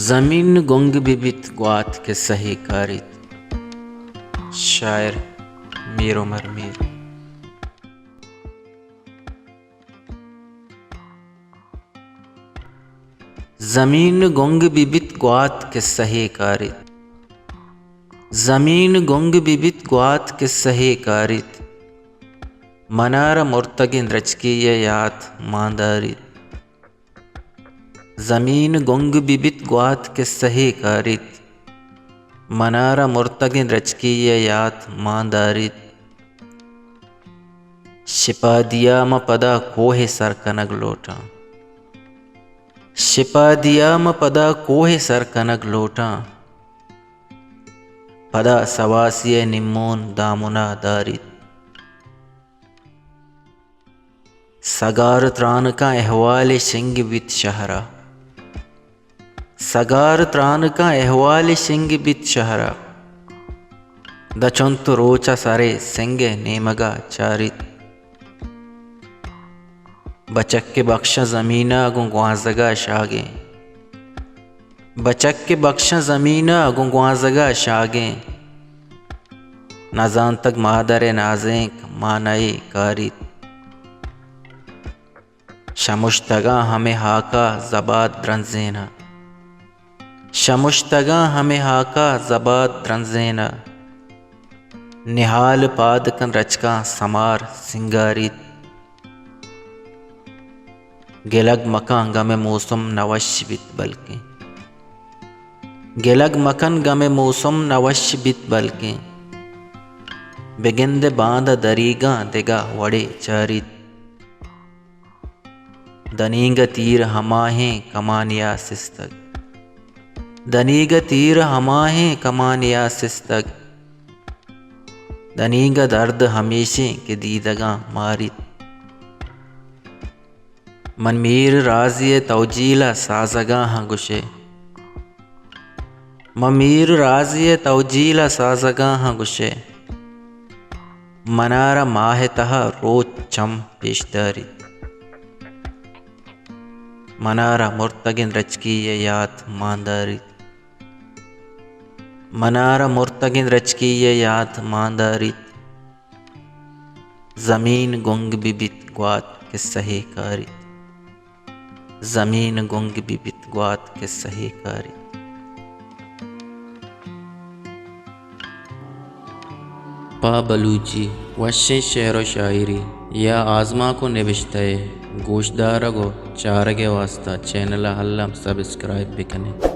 ज़मीन गुंग बिबित ग्वात के सही कारित। शायर मीर उमर मीर। ज़मीन गुंग बिबित ग्वात के सही कारित। ज़मीन गुंग बिबित ग्वात के सही कारित। मनार मुर्तगिन रचकीय यात मांदारित। ज़मीन गुंग बिबित ग्वात के सही कारित। मनारा मुर्तगिन रचकीय यात मांदारित। शिपा दिया म पदा कोहे सर कनग लोटा। शिपा दिया म पदा कोहे सर कनग लोटा। पदा सवासिय निम्मोन दामुना दारित। सगार त्राण का अहवाल शिंग बित शहरा। सगार त्राण का अहवाल शिंग बित शहरा। दचंतु रोचा सारे सिंगे नेमगा चारित। बचक के बख्शा ज़मीना गुंगवाजगा शागे। बचक के बख्शा ज़मीना गुंगवाजगा शागे। नजान तक मादर नाजेंक मानाई कारित। शमुश्तगा हमें हाका ज़बाद द्रंजेना। शमुश्तगा हमें हाका ज़बाद द्रंजेना। निहाल पादकन रचका समार सिंगारित। गिलग मकान गमे मौसम नवश बित बल्कि। गिलग मकन गमे मौसम नवश बित बल्कि। बेगिंद बांध दरीगा दिगा वड़े चारित। दनीग तीर हमाहें कमानिया सिस्तक। दनीग तीर हमाहें कमानिया सिस्तक। दनीग दर्द हमेशे के दीदगा मारित। मनमीर राजिय तौजीला साजगा गुशे। ममीर राजिय तौजीला साजगा गुशे। मनारा माह तहा रोज चम पेशदारित। मनारा मुर्तगिन रचकीय यात मांदारित। मनारा मुर्तगिन रचकीय यात मांदारित। ज़मीन गुंग बिबित ग्वात के सही कारित। ज़मीन गुंग बिबित ग्वात के सही कारित। पा बलूची वश्य शेर व शायरी या आज़मा को निविश्ते गोशदार गो चारगे वास्ता चैनल हल्लम सब्सक्राइब बिकने।